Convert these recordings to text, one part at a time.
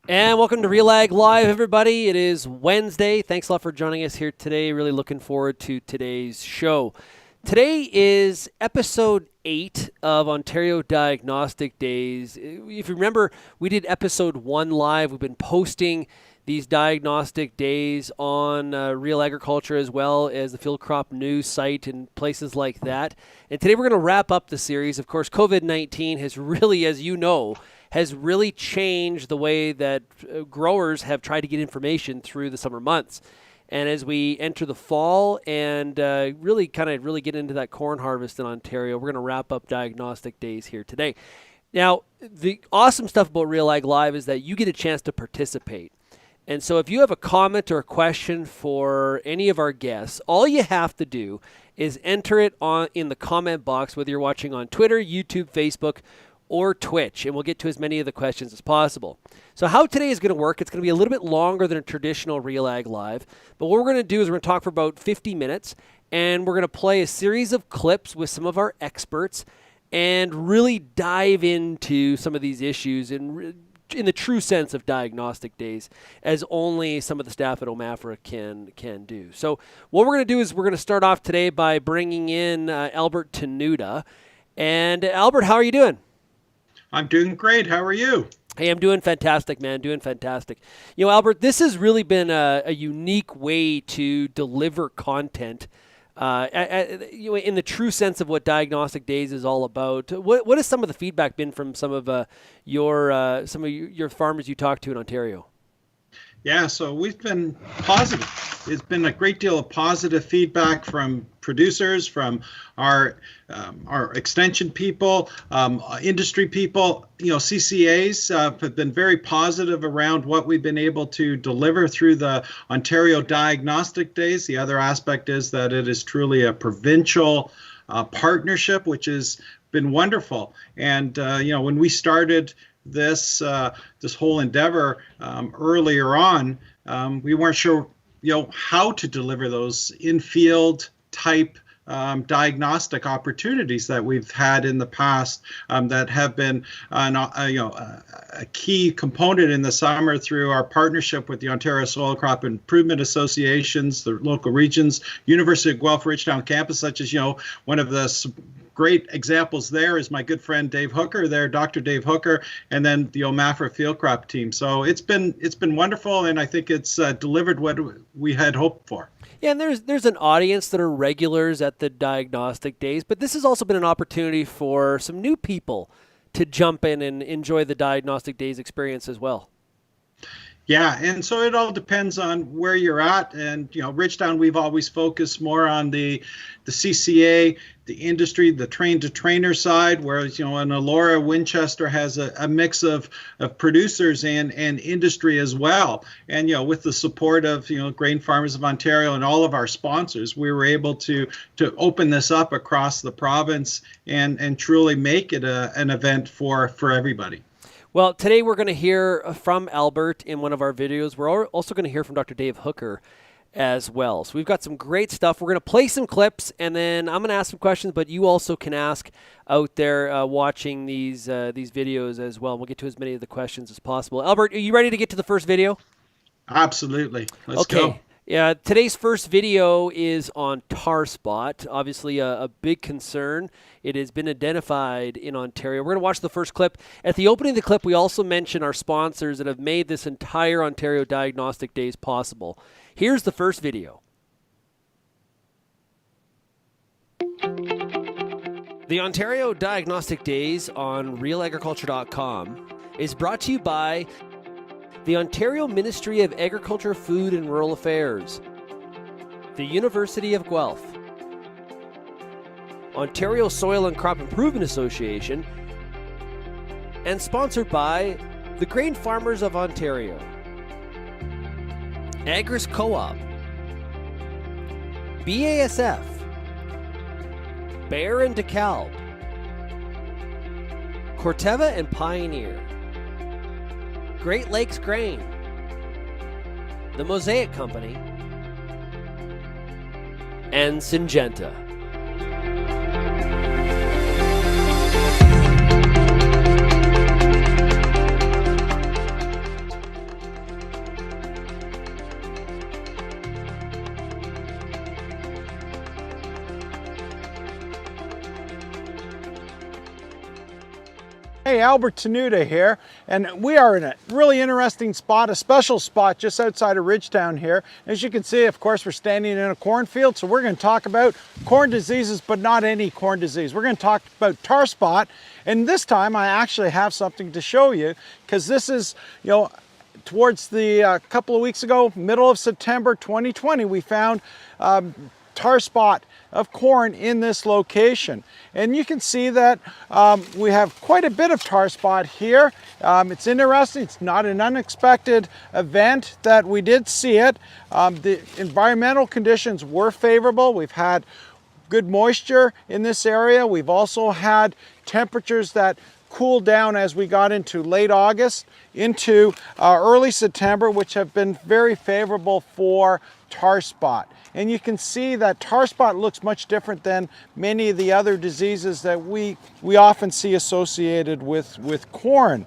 And welcome to RealAg Live, everybody. It is Wednesday. Thanks a lot for joining us here today. Really looking forward to today's show. Today is episode 8 of Ontario Diagnostic Days. If you remember, we did episode 1 live. We've been posting these diagnostic days on Real Agriculture as well as the Field Crop News site and places like that. And today we're going to wrap up the series. Of course, COVID-19 has really, as you know, has really changed the way that growers have tried to get information through the summer months. And as we enter the fall and really get into that corn harvest in Ontario, we're going to wrap up Diagnostic Days here today. Now, the awesome stuff about RealAg Live is that you get a chance to participate. And so if you have a comment or a question for any of our guests, all you have to do is enter it in the comment box, whether you're watching on Twitter, YouTube, Facebook, or Twitch, and we'll get to as many of the questions as possible. So how today is going to work, it's going to be a little bit longer than a traditional RealAg Live, but what we're going to do is we're going to talk for about 50 minutes, and we're going to play a series of clips with some of our experts and really dive into some of these issues in the true sense of diagnostic days, as only some of the staff at OMAFRA can do. So what we're going to do is we're going to start off today by bringing in Albert Tenuta. And Albert, how are you doing? I'm doing great. How are you? Hey, I'm doing fantastic, man. Doing fantastic. You know, Albert, this has really been a unique way to deliver content in the true sense of what Diagnostic Days is all about. What has some of the feedback been from some of your farmers you talked to in Ontario? Yeah, so we've been positive. It's been a great deal of positive feedback from producers, from our extension people, industry people. You know, CCAs have been very positive around what we've been able to deliver through the Ontario Diagnostic Days. The other aspect is that it is truly a provincial partnership, which has been wonderful. And when we started this whole endeavor earlier on, we weren't sure how to deliver those in-field type diagnostic opportunities that we've had in the past that have been a key component in the summer through our partnership with the Ontario Soil Crop Improvement Associations, the local regions, University of Guelph Ridgetown campus, such as one of the great examples there is my good friend Dave Hooker there, Dr. Dave Hooker, and then the OMAFRA field crop team. So it's been wonderful, and I think it's delivered what we had hoped for. Yeah, and there's an audience that are regulars at the Diagnostic Days, but this has also been an opportunity for some new people to jump in and enjoy the Diagnostic Days experience as well. Yeah, and so it all depends on where you're at. And, Ridgetown, we've always focused more on the CCA, the industry, the train-to-trainer side, whereas, in Elora, Winchester has a mix of producers and industry as well. And, with the support of, Grain Farmers of Ontario and all of our sponsors, we were able to open this up across the province and truly make it an event for everybody. Well, today we're going to hear from Albert in one of our videos. We're also going to hear from Dr. Dave Hooker as well. So we've got some great stuff. We're going to play some clips, and then I'm going to ask some questions, but you also can ask out there watching these videos as well. We'll get to as many of the questions as possible. Albert, are you ready to get to the first video? Absolutely. Let's go. Yeah, today's first video is on tar spot, obviously a big concern. It has been identified in Ontario. We're going to watch the first clip. At the opening of the clip, we also mention our sponsors that have made this entire Ontario Diagnostic Days possible. Here's the first video. The Ontario Diagnostic Days on RealAgriculture.com is brought to you by the Ontario Ministry of Agriculture, Food and Rural Affairs, the University of Guelph, Ontario Soil and Crop Improvement Association, and sponsored by the Grain Farmers of Ontario, Agris Co-op, BASF, Bayer and DeKalb, Corteva and Pioneer, Great Lakes Grain, the Mosaic Company, and Syngenta. Hey, Albert Tenuta here, and we are in a really interesting spot, a special spot just outside of Ridgetown here. As you can see, of course, we're standing in a cornfield, so we're going to talk about corn diseases, but not any corn disease. We're going to talk about tar spot, and this time I actually have something to show you, because this is, towards the couple of weeks ago, middle of September 2020, we found tar spot of corn in this location, and you can see that we have quite a bit of tar spot here. It's interesting. It's not an unexpected event that we did see it. The environmental conditions were favorable. We've had good moisture in this area. We've also had temperatures that cooled down as we got into late August into early September, which have been very favorable for tar spot. And you can see that tar spot looks much different than many of the other diseases that we often see associated with corn.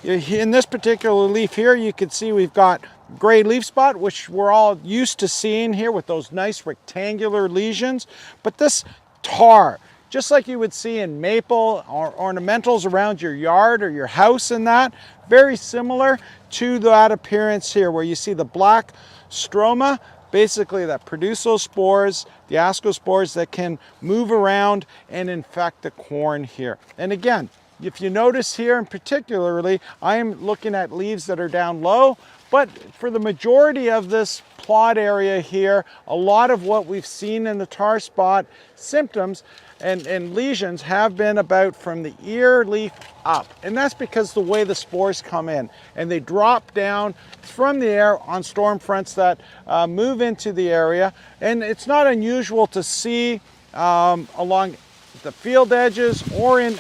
In this particular leaf here, you can see we've got gray leaf spot, which we're all used to seeing here with those nice rectangular lesions. But this tar, just like you would see in maple or ornamentals around your yard or your house and that, very similar to that appearance here, where you see the black stroma, basically that produce those spores, the ascospores that can move around and infect the corn here. And again, if you notice here in particularly, I am looking at leaves that are down low, but for the majority of this plot area here, a lot of what we've seen in the tar spot symptoms and lesions have been about from the ear leaf up. And that's because the way the spores come in and they drop down from the air on storm fronts that move into the area. And it's not unusual to see along the field edges or in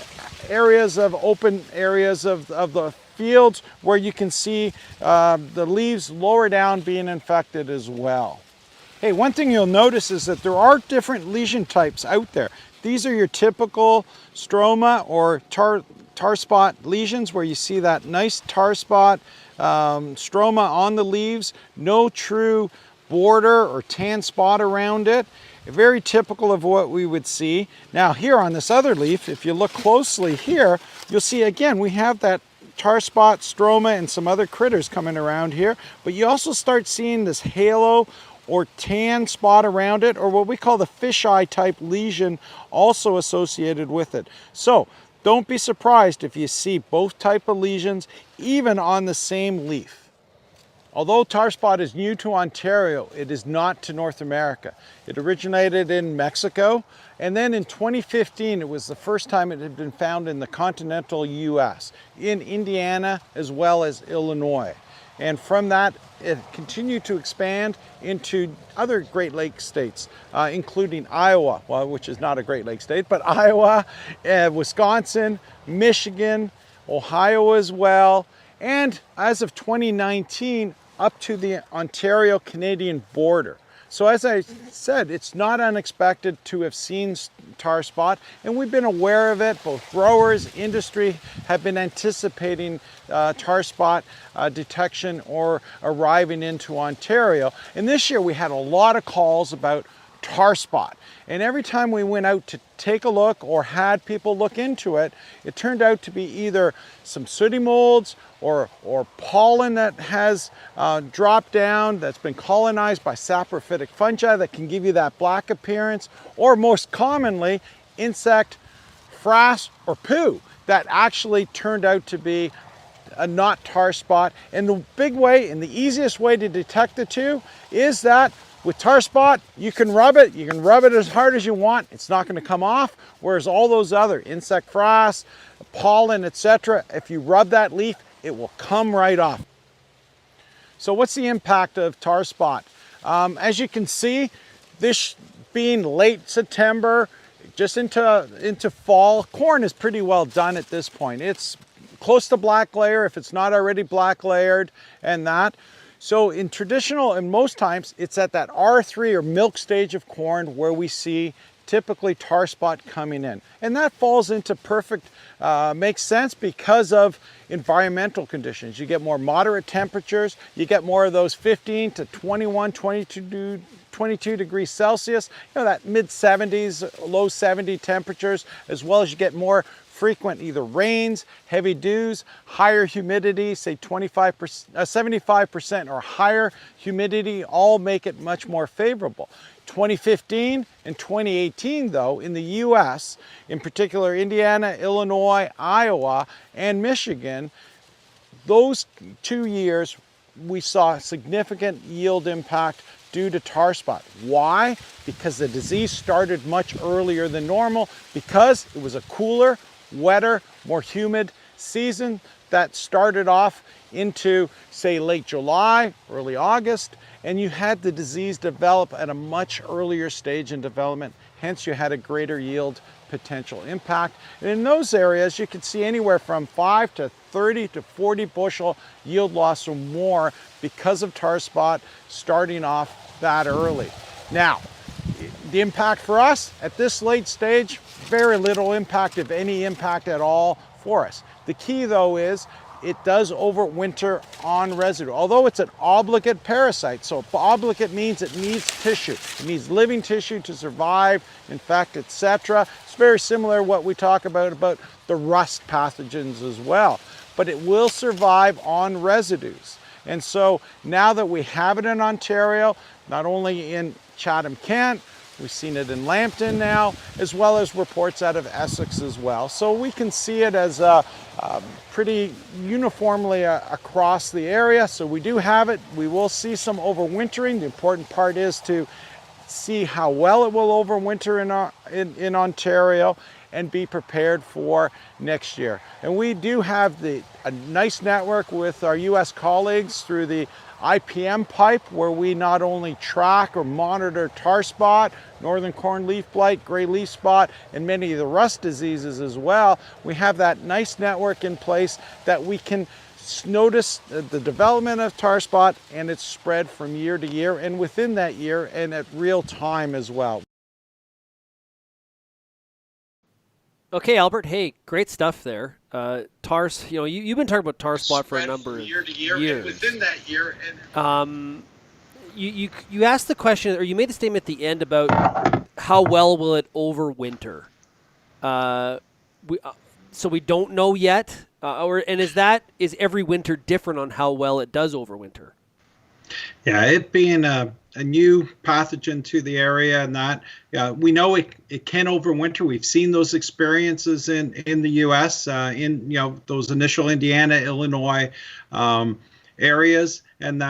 areas of open areas of the fields where you can see the leaves lower down being infected as well. Hey, one thing you'll notice is that there are different lesion types out there. These are your typical stroma or tar spot lesions, where you see that nice tar spot stroma on the leaves, no true border or tan spot around it. Very typical of what we would see. Now here on this other leaf, if you look closely here, you'll see again we have that tar spot stroma and some other critters coming around here, but you also start seeing this halo or tan spot around it, or what we call the fisheye type lesion also associated with it. So don't be surprised if you see both type of lesions even on the same leaf. Although tar spot is new to Ontario, it is not to North America. It originated in Mexico, and then in 2015 it was the first time it had been found in the continental US, in Indiana as well as Illinois. And from that, it continued to expand into other Great Lakes states, including Iowa, well, which is not a Great Lakes state, but Iowa, Wisconsin, Michigan, Ohio as well, and as of 2019, up to the Ontario-Canadian border. So as I said, it's not unexpected to have seen tar spot, and we've been aware of it. Both growers, industry have been anticipating tar spot detection or arriving into Ontario. And this year we had a lot of calls about tar spot. And every time we went out to take a look or had people look into it, it turned out to be either some sooty molds or pollen that has dropped down, that's been colonized by saprophytic fungi that can give you that black appearance, or most commonly, insect frass or poo that actually turned out to be a not tar spot. And the big way and the easiest way to detect the two is that with tar spot, you can rub it as hard as you want, it's not going to come off, whereas all those other insect frass, pollen, etc., if you rub that leaf, it will come right off. So what's the impact of tar spot? As you can see, this being late September, just into fall, corn is pretty well done at this point. It's close to black layer if it's not already black layered and that. So in traditional, and most times, it's at that R3 or milk stage of corn where we see typically tar spot coming in. And that falls into perfect, makes sense because of environmental conditions. You get more moderate temperatures, you get more of those 15 to 21, 22 degrees Celsius, that mid 70s, low 70 temperatures, as well as you get more frequent either rains, heavy dews, higher humidity, say 25%, 75% or higher humidity, all make it much more favorable. 2015 and 2018, though, in the US, in particular Indiana, Illinois, Iowa, and Michigan, those 2 years we saw significant yield impact due to tar spot. Why? Because the disease started much earlier than normal, because it was a cooler, wetter, more humid season that started off into, say, late July, early August, and you had the disease develop at a much earlier stage in development. Hence, you had a greater yield potential impact. And in those areas, you could see anywhere from 5 to 30 to 40 bushel yield loss or more because of tar spot starting off that early. Now, the impact for us at this late stage, very little impact, if any impact at all for us. The key, though, is it does overwinter on residue, although it's an obligate parasite. So obligate means it needs tissue. It needs living tissue to survive, infect, etc. It's very similar to what we talk about the rust pathogens as well. But it will survive on residues. And so now that we have it in Ontario, not only in Chatham-Kent, we've seen it in Lambton now, as well as reports out of Essex as well. So we can see it as pretty uniformly across the area. So we do have it. We will see some overwintering. The important part is to see how well it will overwinter in Ontario and be prepared for next year. And we do have a nice network with our US colleagues through the IPM pipe, where we not only track or monitor tar spot, northern corn leaf blight, gray leaf spot, and many of the rust diseases as well. We have that nice network in place that we can notice the development of tar spot and its spread from year to year, and within that year, and at real time as well. Okay, Albert. Hey, great stuff there. Tars, you've been talking about tar spot for a number of years. And within that year, you asked the question, or you made the statement at the end about how well will it overwinter. So we don't know yet, is every winter different on how well it does overwinter? Yeah, it being a new pathogen to the area, and that we know it can overwinter. We've seen those experiences in the U.S. In those initial Indiana, Illinois areas, and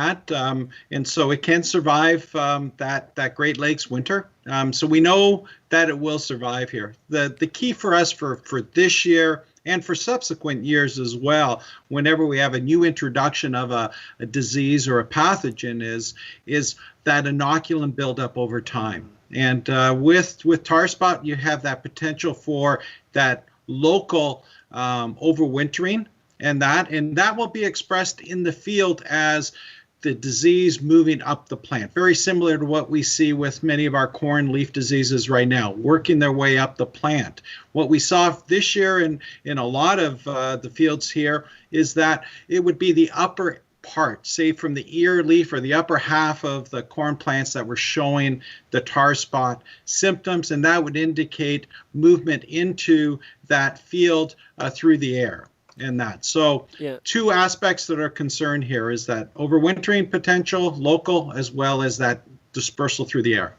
so it can survive that Great Lakes winter. So we know that it will survive here. The key for us for this year and for subsequent years as well, whenever we have a new introduction of a disease or a pathogen, is that inoculum buildup over time. And with tar spot, you have that potential for that local overwintering, and that will be expressed in the field as the disease moving up the plant, very similar to what we see with many of our corn leaf diseases right now, working their way up the plant. What we saw this year in a lot of the fields here is that it would be the upper part, say from the ear leaf or the upper half of the corn plants, that were showing the tar spot symptoms, and that would indicate movement into that field through the air. So two aspects that are concerned here is that overwintering potential, local, as well as that dispersal through the air.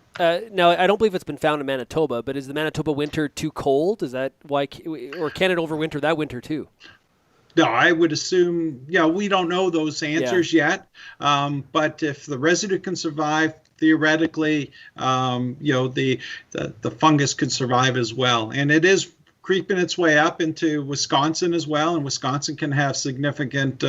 Now, I don't believe it's been found in Manitoba, but is the Manitoba winter too cold? Is that why, or can it overwinter that winter too? No, I would assume, we don't know those answers yet. But if the residue can survive, theoretically, the fungus could survive as well. And it is creeping its way up into Wisconsin as well, and Wisconsin can have significant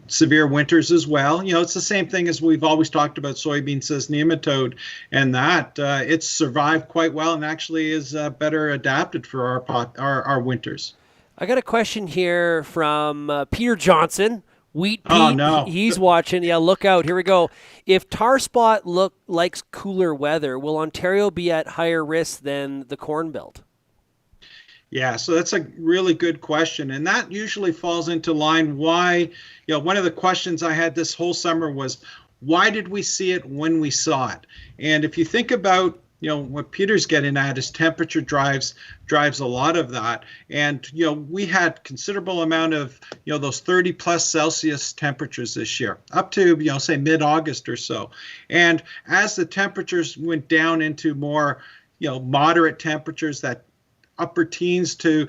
severe winters as well. It's the same thing as we've always talked about soybean cyst nematode, and that it's survived quite well and actually is better adapted for our winters. I got a question here from Peter Johnson. Wheat Pete, oh, no. He's watching. Yeah, look out. Here we go. If tar spot likes cooler weather, will Ontario be at higher risk than the Corn Belt? Yeah, so that's a really good question. And that usually falls into line why, one of the questions I had this whole summer was, why did we see it when we saw it? And if you think about what Peter's getting at is temperature drives a lot of that. And, we had considerable amount of, those 30 plus Celsius temperatures this year, up to, say mid-August or so. And as the temperatures went down into more, moderate temperatures, that upper teens to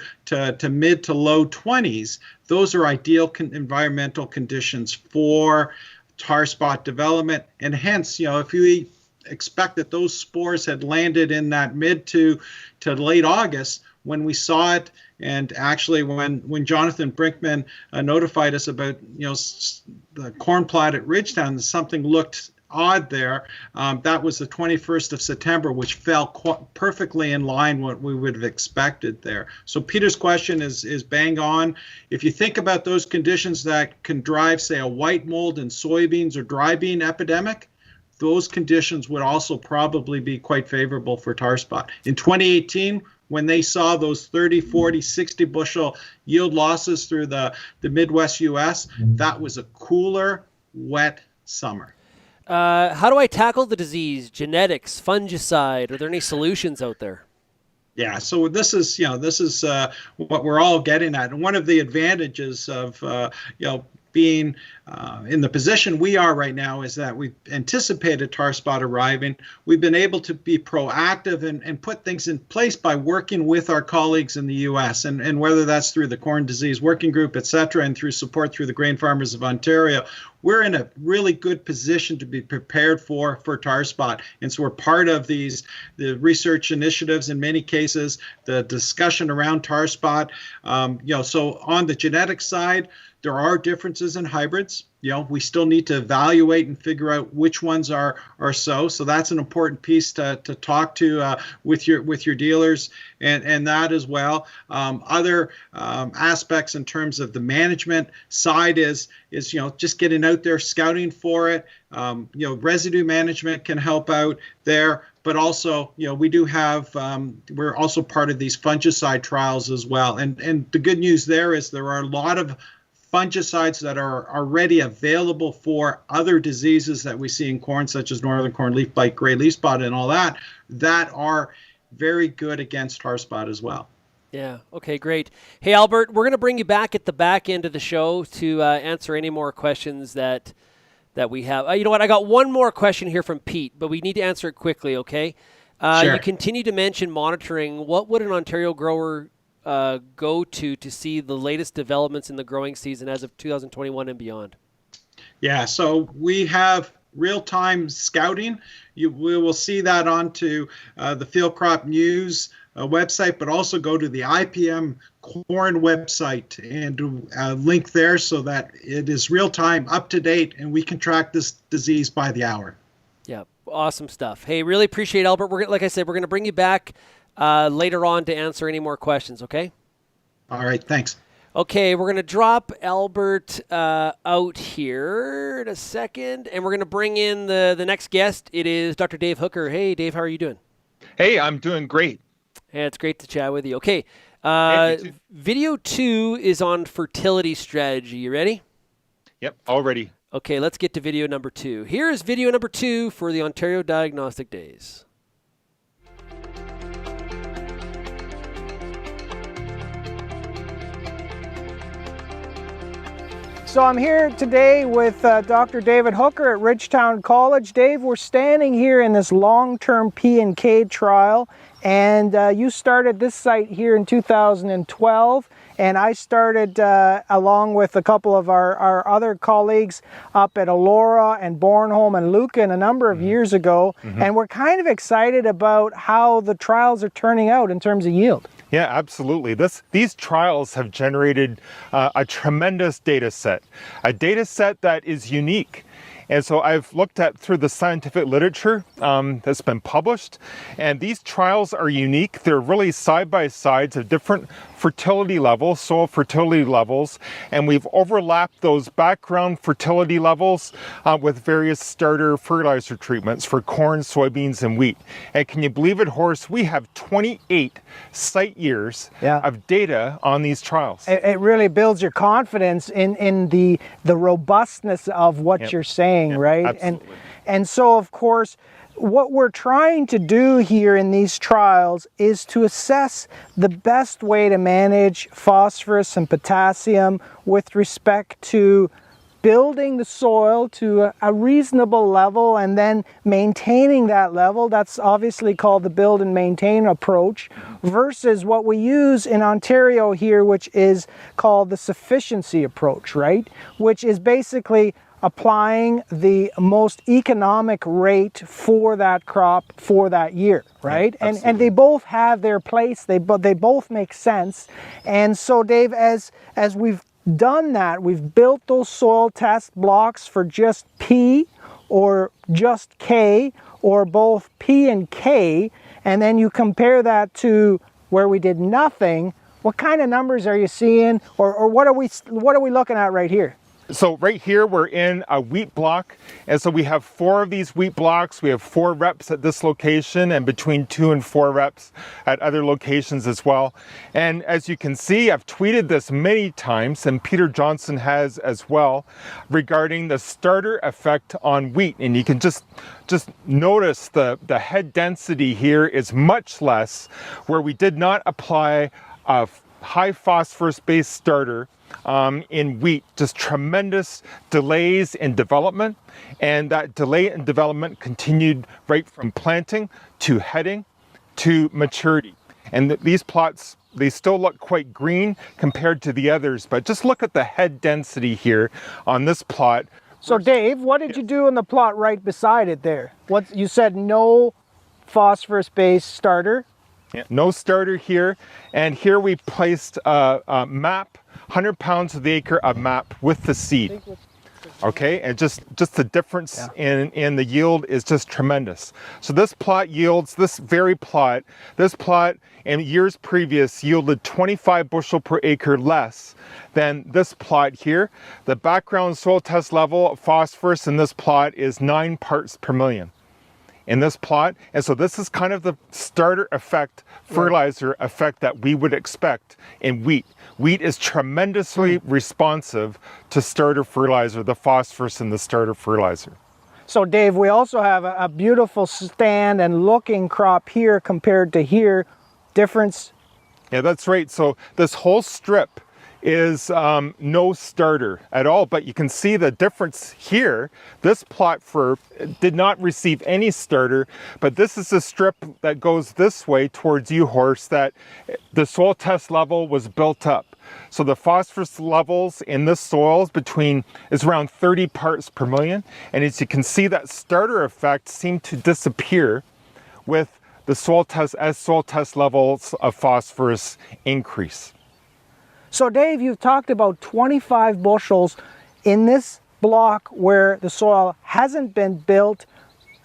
mid to low 20s, those are ideal environmental conditions for tar spot development. And hence, if you expect that those spores had landed in that mid to late August when we saw it, and actually when Jonathan Brinkman notified us about the corn plot at Ridgetown, something looked odd there. That was the 21st of September, which fell perfectly in line what we would have expected there. So Peter's question is bang on. If you think about those conditions that can drive, say, a white mold in soybeans or dry bean epidemic, those conditions would also probably be quite favorable for tar spot. In 2018, when they saw those 30, 40, 60 bushel yield losses through the Midwest US, that was a cooler, wet summer. How do I tackle the disease? Genetics, fungicide? Are there any solutions out there? Yeah, so this is what we're all getting at, and one of the advantages of being in the position we are right now is that we've anticipated tar spot arriving. We've been able to be proactive and put things in place by working with our colleagues in the U.S. and whether that's through the Corn Disease Working Group, et cetera, and through support through the Grain Farmers of Ontario, we're in a really good position to be prepared for tar spot. And so we're part of the research initiatives in many cases, the discussion around tar spot. So on the genetic side, there are differences in hybrids. We still need to evaluate and figure out which ones are so. So that's an important piece to talk to with your dealers and that as well. Other aspects in terms of the management side is just getting out there, scouting for it. Residue management can help out there. But also, we do have, we're also part of these fungicide trials as well. And the good news there is there are a lot of fungicides that are already available for other diseases that we see in corn, such as northern corn leaf blight, gray leaf spot, and all that are very good against tar spot as well. Yeah. Okay, great. Hey, Albert, we're going to bring you back at the back end of the show to answer any more questions that we have. You know what? I got one more question here from Pete, but we need to answer it quickly, okay? Sure. You continue to mention monitoring. What would an Ontario grower go to see the latest developments in the growing season as of 2021 and beyond? Yeah, so we have real-time scouting. We will see that onto the Field Crop News website, but also go to the IPM corn website and link there so that it is real-time, up-to-date, and we can track this disease by the hour. Yeah, awesome stuff. Hey, really appreciate it, Albert. Like I said, we're going to bring you back later on to answer any more questions, okay? All right, thanks. Okay, we're going to drop Albert out here in a second, and we're going to bring in the next guest. It is Dr. Dave Hooker. Hey, Dave, how are you doing? Hey, I'm doing great. Yeah, it's great to chat with you. Okay, Hey, video 2 is on fertility strategy. You ready? Yep, already. Okay, let's get to video number 2. Here is video number 2 for the Ontario Diagnostic Days. So I'm here today with Dr. David Hooker at Ridgetown College. Dave, we're standing here in this long-term P&K trial, and you started this site here in 2012, and I started along with a couple of our other colleagues up at Elora and Bornholm and Lucan a number of years ago, and we're kind of excited about how the trials are turning out in terms of yield. Yeah, absolutely. These trials have generated a tremendous data set, a data set that is unique. And so I've looked at through the scientific literature that's been published, and these trials are unique. They're really side-by-sides of different fertility levels, soil fertility levels, and we've overlapped those background fertility levels with various starter fertilizer treatments for corn, soybeans, and wheat. And can you believe it, Horace? We have 28 site years of data on these trials. It really builds your confidence in the robustness of what you're saying, right? Absolutely. And so, of course, what we're trying to do here in these trials is to assess the best way to manage phosphorus and potassium with respect to building the soil to a reasonable level and then maintaining that level. That's obviously called the build and maintain approach, versus what we use in Ontario here, which is called the sufficiency approach, right? Which is basically applying the most economic rate for that crop for that year, right? Yeah, and they both have their place, they both make sense. And so Dave, as we've done that, we've built those soil test blocks for just P or just K or both P and K, and then you compare that to where we did nothing. What kind of numbers are you seeing, or what are we looking at right here? So right here, we're in a wheat block. And so we have 4 of these wheat blocks. We have 4 reps at this location and between 2 and 4 reps at other locations as well. And as you can see, I've tweeted this many times, and Peter Johnson has as well, regarding the starter effect on wheat. And you can just notice the head density here is much less, where we did not apply a high phosphorus based starter in wheat. Just tremendous delays in development, and that delay in development continued right from planting to heading to maturity. And these plots, they still look quite green compared to the others, but just look at the head density here on this plot. So Dave, what did you do in the plot right beside it there? What you said, no phosphorus based starter? Yeah, no starter here. And here we placed a MAP, 100 pounds of the acre of MAP with the seed. Okay, and just the difference in the yield is just tremendous. So this plot yields, this plot in years previous yielded 25 bushel per acre less than this plot here. The background soil test level of phosphorus in this plot is 9 parts per million. In this plot, and so this is kind of the starter effect, fertilizer effect that we would expect in wheat. Wheat is tremendously responsive to starter fertilizer, the phosphorus in the starter fertilizer. So Dave, we also have a beautiful stand and looking crop here compared to here. Difference? Yeah, that's right. So this whole strip is no starter at all, but you can see the difference here. This plot did not receive any starter, but this is a strip that goes this way towards U-Horse that the soil test level was built up. So the phosphorus levels in this soil is around 30 parts per million. And as you can see, that starter effect seemed to disappear with the soil test levels of phosphorus increase. So Dave, you've talked about 25 bushels in this block where the soil hasn't been built,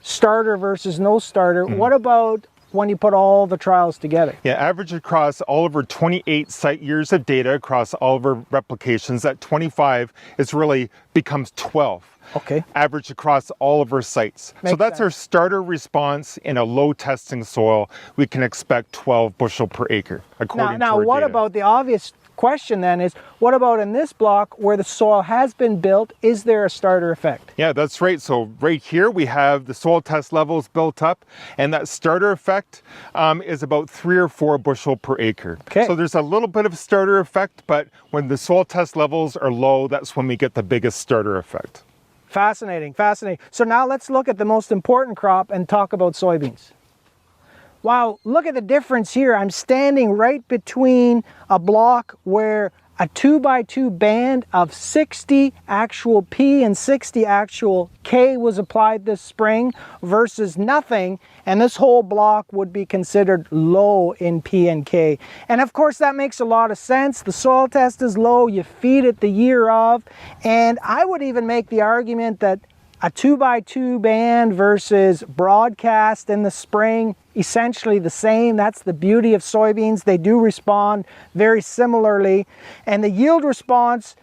starter versus no starter. What about when you put all the trials together? Yeah, average across all of our 28 site years of data across all of our replications, that 25 becomes 12. Okay. Average across all of our sites. So that's our starter response in a low testing soil. We can expect 12 bushel per acre according to our Now, what data. about the obvious question then is, what about in this block where the soil has been built? Is there a starter effect? Yeah, that's right. So right here we have the soil test levels built up, and that starter effect is about 3 or 4 bushel per acre. Okay. So there's a little bit of starter effect, but when the soil test levels are low, that's when we get the biggest starter effect. Fascinating, fascinating. So now let's look at the most important crop and talk about soybeans. Wow, look at the difference here. I'm standing right between a block where a 2x2 band of 60 actual P and 60 actual K was applied this spring versus nothing, and this whole block would be considered low in P and K. And of course that makes a lot of sense. The soil test is low, you feed it the year of, and I would even make the argument that a 2x2 band versus broadcast in the spring, essentially the same. That's the beauty of soybeans. They do respond very similarly. And the yield response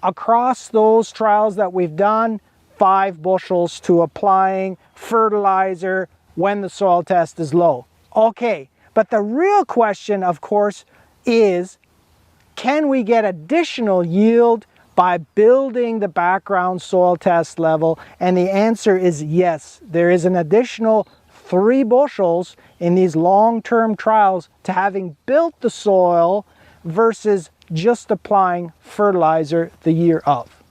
across those trials that we've done, 5 bushels to applying fertilizer when the soil test is low. Okay, but the real question, of course, is can we get additional yield by building the background soil test level? And the answer is yes. There is an additional 3 bushels in these long-term trials to having built the soil versus just applying fertilizer the year of?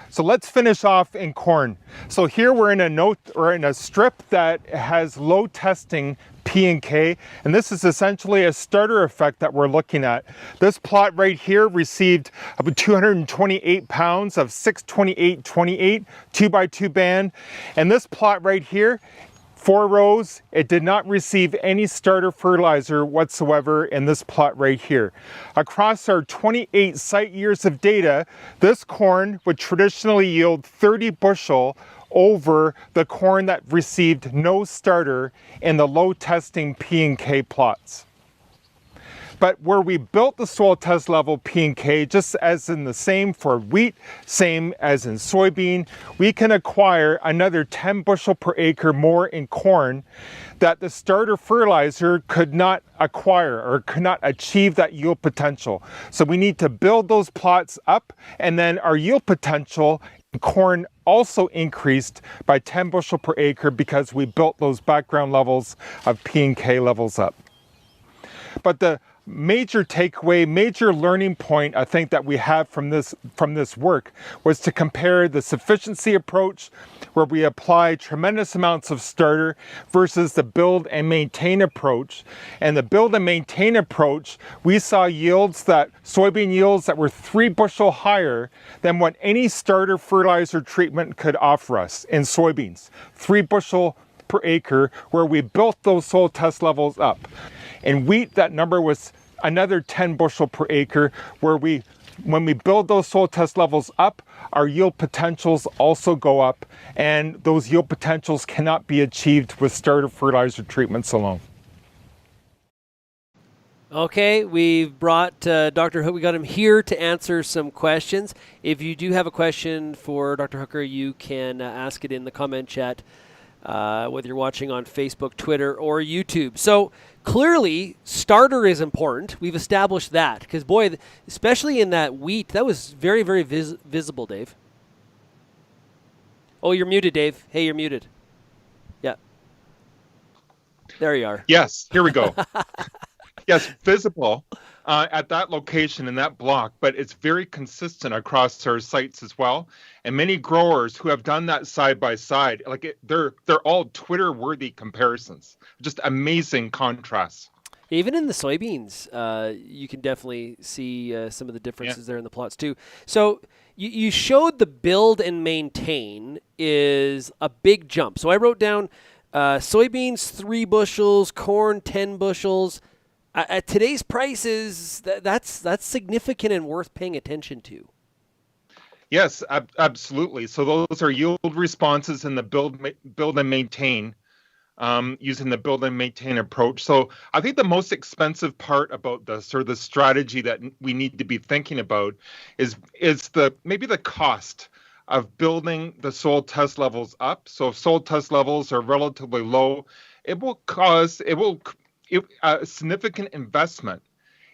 So let's finish off in corn. So here we're in a strip that has low testing P and K, and this is essentially a starter effect that we're looking at. This plot right here received about 228 pounds of 628-28 2x2 band, and this plot right here, 4 rows, it did not receive any starter fertilizer whatsoever in this plot right here. Across our 28 site years of data, this corn would traditionally yield 30 bushel over the corn that received no starter in the low testing P and K plots. But where we built the soil test level P and K, just as in the same for wheat, same as in soybean, we can acquire another 10 bushel per acre more in corn that the starter fertilizer could not acquire or could not achieve that yield potential. So we need to build those plots up, and then our yield potential in corn also increased by 10 bushel per acre because we built those background levels of P and K levels up. But the major takeaway, major learning point I think that we have from this work was to compare the sufficiency approach, where we apply tremendous amounts of starter, versus the build and maintain approach. And the build and maintain approach, we saw soybean yields that were 3 bushel higher than what any starter fertilizer treatment could offer us in soybeans. 3 bushel per acre, where we built those soil test levels up. In wheat, that number was another 10 bushel per acre, where when we build those soil test levels up, our yield potentials also go up, and those yield potentials cannot be achieved with starter fertilizer treatments alone. Okay, we've brought Dr. Hooker. We got him here to answer some questions. If you do have a question for Dr. Hooker, you can ask it in the comment chat, whether you're watching on Facebook, Twitter, or YouTube. So clearly, starter is important. We've established that because, boy, especially in that wheat, that was very, very visible, Dave. Oh, you're muted, Dave. Hey, you're muted. Yeah. There you are. Yes, here we go. Yes, visible at that location in that block, but it's very consistent across our sites as well. And many growers who have done that side by side, they're all Twitter-worthy comparisons. Just amazing contrasts. Even in the soybeans, you can definitely see some of the differences there in the plots too. So you showed the build and maintain is a big jump. So I wrote down soybeans 3 bushels, corn 10 bushels. At today's prices, that's significant and worth paying attention to. Yes, absolutely. So those are yield responses in the build and maintain, using the build and maintain approach. So I think the most expensive part about this, or the strategy that we need to be thinking about, is maybe the cost of building the soil test levels up. So if soil test levels are relatively low, a significant investment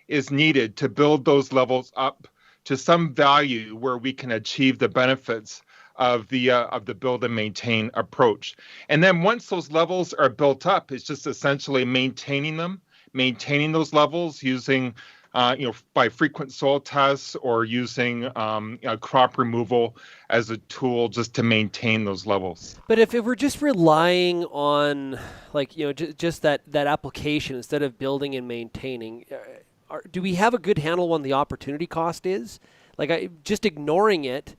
is needed to build those levels up to some value where we can achieve the benefits of the build and maintain approach. And then once those levels are built up, it's just essentially maintaining those levels using by frequent soil tests, or using crop removal as a tool just to maintain those levels. But if we're just relying on just that application instead of building and maintaining, do we have a good handle on the opportunity cost is? Just ignoring it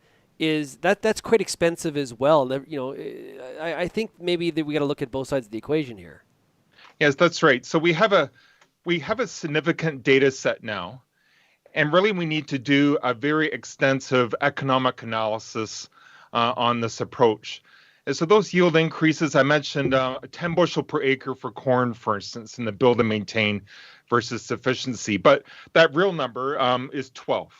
that's quite expensive as well. I think maybe that we got to look at both sides of the equation here. Yes, that's right. So we have a significant data set now, and really we need to do a very extensive economic analysis on this approach. And so those yield increases, I mentioned 10 bushel per acre for corn, for instance, in the build and maintain versus sufficiency, but that real number is 12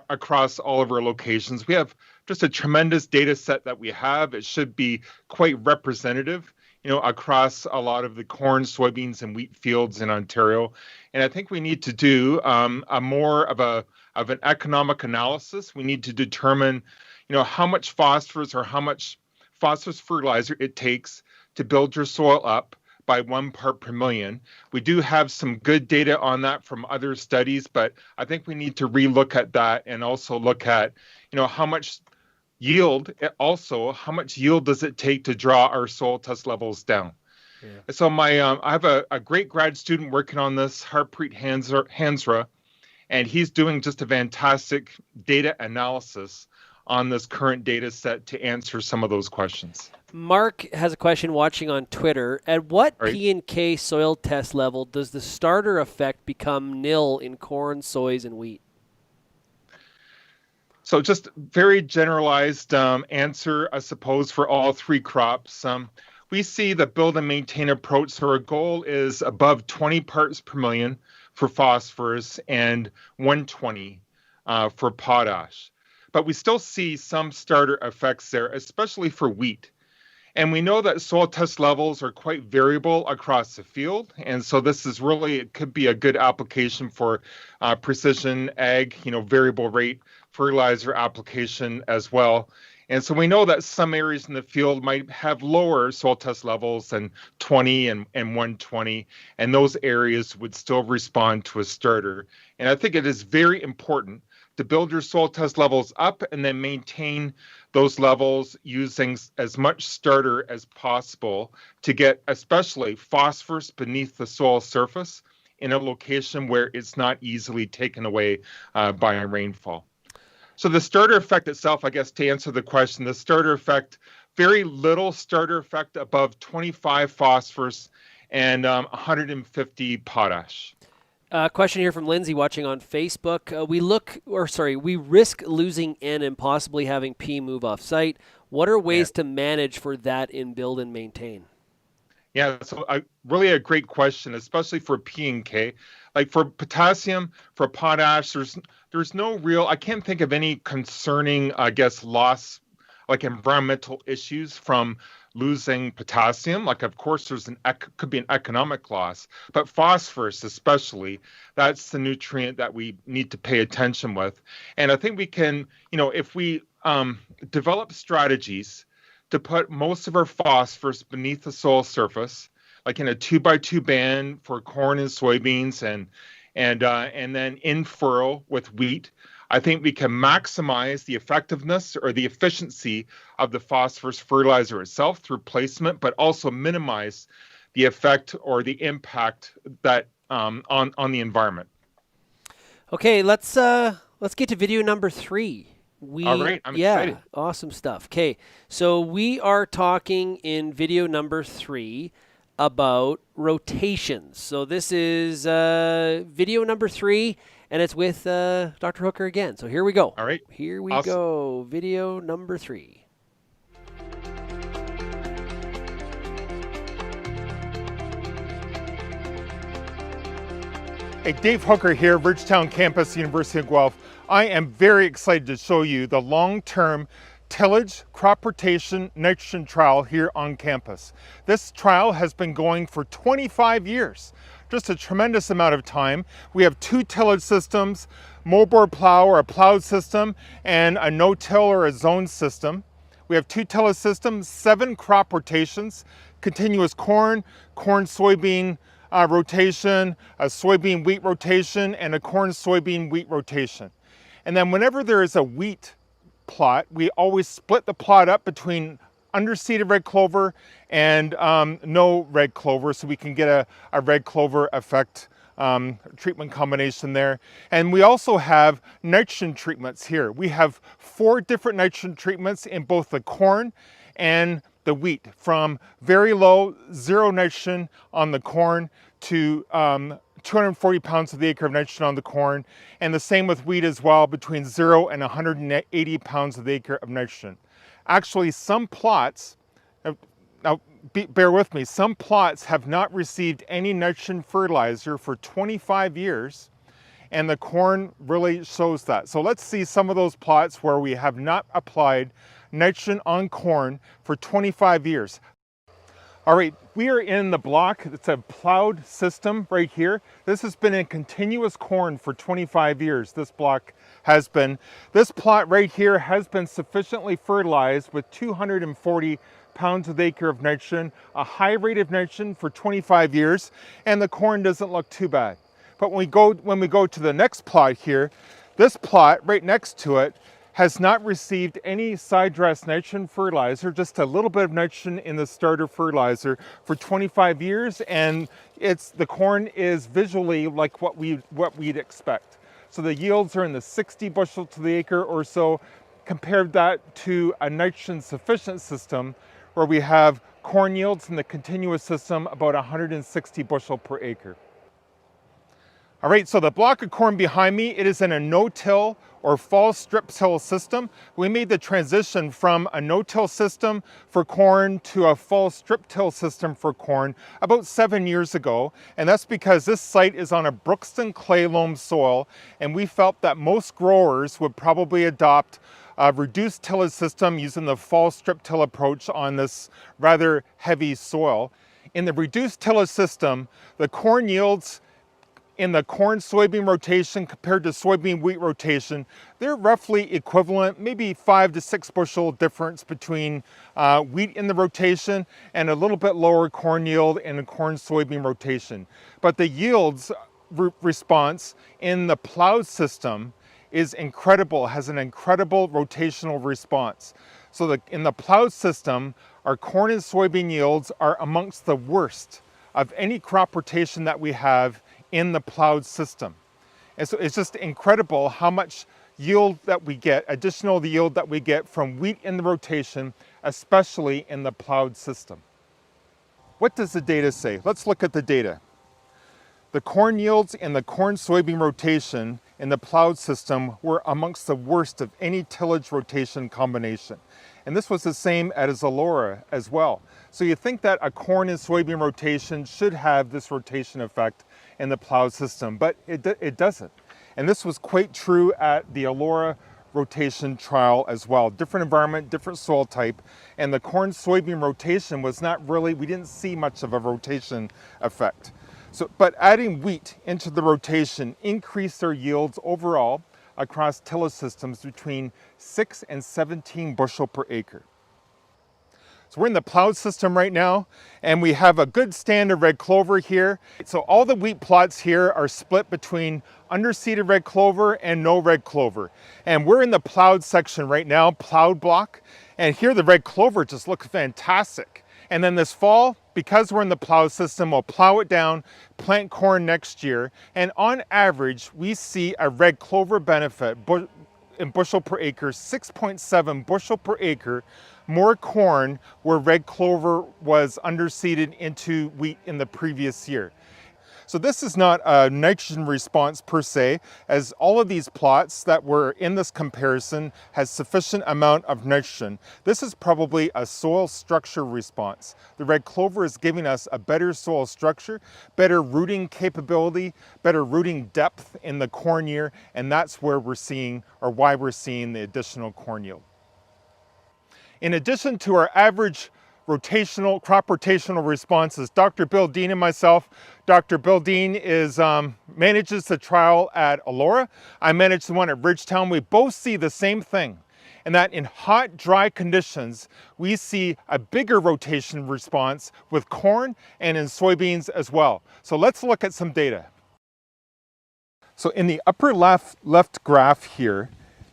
across all of our locations. We have just a tremendous data set that we have. It should be quite representative, across a lot of the corn, soybeans, and wheat fields in Ontario. And I think we need to do a more of an economic analysis. We need to determine, how much phosphorus or how much phosphorus fertilizer it takes to build your soil up by 1 part per million. We do have some good data on that from other studies, but I think we need to relook at that and also look at, how much yield, how much yield does it take to draw our soil test levels down? Yeah. So I have a great grad student working on this, Harpreet Hansra, and he's doing just a fantastic data analysis on this current data set to answer some of those questions. Mark has a question watching on Twitter. At what P&K soil test level does the starter effect become nil in corn, soys, and wheat? So just very generalized answer, I suppose, for all three crops. We see the build and maintain approach. So our goal is above 20 parts per million for phosphorus and 120 for potash. But we still see some starter effects there, especially for wheat. And we know that soil test levels are quite variable across the field. And so this is really, it could be a good application for precision ag, variable rate fertilizer application as well. And so we know that some areas in the field might have lower soil test levels than 20 and 120, and those areas would still respond to a starter. And I think it is very important to build your soil test levels up and then maintain those levels using as much starter as possible to get especially phosphorus beneath the soil surface in a location where it's not easily taken away by a rainfall. So the starter effect itself, I guess, to answer the question, the starter effect, very little starter effect above 25 phosphorus and 150 potash. Question here from Lindsay watching on Facebook. We risk losing N and possibly having P move off site. What are ways to manage for that in build and maintain? Yeah, so really a great question, especially for P and K. Like for potassium, for potash, there's no real, I can't think of any concerning, loss, like environmental issues from losing potassium. Like, of course, could be an economic loss, but phosphorus especially, that's the nutrient that we need to pay attention with. And I think we can, if we develop strategies to put most of our phosphorus beneath the soil surface, like in a 2x2 band for corn and soybeans, and then in furrow with wheat, I think we can maximize the effectiveness or the efficiency of the phosphorus fertilizer itself through placement, but also minimize the effect or the impact that on the environment. Okay, let's get to video number 3. All right, I'm excited. Awesome stuff. Okay, so we are talking in video number 3 about rotations. So this is video number 3, and it's with Dr. Hooker again. So here we go. All right. Here we go. Video number 3. Hey, Dave Hooker here, Ridgetown Campus, University of Guelph. I am very excited to show you the long-term tillage crop rotation nitrogen trial here on campus. This trial has been going for 25 years, just a tremendous amount of time. We have 2 tillage systems, moldboard plow or a plowed system, and a no-till or a zone system. We have 2 tillage systems, 7 crop rotations, continuous corn, soybean rotation, a soybean wheat rotation, and a corn soybean wheat rotation. And then whenever there is a wheat plot, we always split the plot up between underseeded red clover and no red clover, so we can get a red clover effect treatment combination there. And we also have nitrogen treatments here. We have 4 different nitrogen treatments in both the corn and the wheat, from very low, 0 nitrogen on the corn to 240 pounds of the acre of nitrogen on the corn, and the same with wheat as well, between 0 and 180 pounds of the acre of nitrogen. Actually, some plots, bear with me, some plots have not received any nitrogen fertilizer for 25 years, and the corn really shows that. So let's see some of those plots where we have not applied nitrogen on corn for 25 years. All right, we are in the block. It's a plowed system right here. This has been in continuous corn for 25 years. This block has been. This plot right here has been sufficiently fertilized with 240 pounds of acre of nitrogen, a high rate of nitrogen for 25 years, and the corn doesn't look too bad. But when we go to the next plot here, this plot right next to it has not received any side dress nitrogen fertilizer, just a little bit of nitrogen in the starter fertilizer for 25 years, and the corn is visually like what we'd expect. So the yields are in the 60 bushel to the acre or so. Compare that to a nitrogen sufficient system where we have corn yields in the continuous system about 160 bushel per acre. All right, so the block of corn behind me, it is in a no-till or fall strip till system. We made the transition from a no-till system for corn to a fall strip till system for corn about 7 years ago. And that's because this site is on a Brookston clay loam soil, and we felt that most growers would probably adopt a reduced tillage system using the fall strip till approach on this rather heavy soil. In the reduced tillage system, the corn yields in the corn soybean rotation compared to soybean wheat rotation, they're roughly equivalent, maybe 5 to 6 bushel difference between wheat in the rotation and a little bit lower corn yield in the corn soybean rotation. But the yields response in the plowed system is incredible, has an incredible rotational response. So in the plowed system, our corn and soybean yields are amongst the worst of any crop rotation that we have in the plowed system. And so it's just incredible how much yield that we get, additional yield that we get from wheat in the rotation, especially in the plowed system. What does the data say? Let's look at the data. The corn yields in the corn soybean rotation in the plowed system were amongst the worst of any tillage rotation combination. And this was the same as Allura as well. So you think that a corn and soybean rotation should have this rotation effect in the plowed system, but it doesn't. And this was quite true at the Allura rotation trial as well. Different environment, different soil type, and the corn soybean rotation was not really, we didn't see much of a rotation effect. But adding wheat into the rotation increased their yields overall across tillage systems between 6 and 17 bushel per acre. So we're in the plowed system right now, and we have a good stand of red clover here. So all the wheat plots here are split between underseeded red clover and no red clover. And we're in the plowed section right now, plowed block. And here the red clover just looks fantastic. And then this fall, because we're in the plowed system, we'll plow it down, plant corn next year. And on average, we see a red clover benefit in bushel per acre, 6.7 bushel per acre, more corn where red clover was underseeded into wheat in the previous year. So this is not a nitrogen response per se, as all of these plots that were in this comparison has sufficient amount of nitrogen. This is probably a soil structure response. The red clover is giving us a better soil structure, better rooting capability, better rooting depth in the corn year, and that's where we're seeing, or why we're seeing, the additional corn yield. In addition to our average crop rotational responses, Dr. Bill Dean and myself, Dr. Bill Dean manages the trial at Allura. I manage the one at Ridgetown. We both see the same thing, and that in hot, dry conditions, we see a bigger rotation response with corn and in soybeans as well. So let's look at some data. So in the upper left graph here,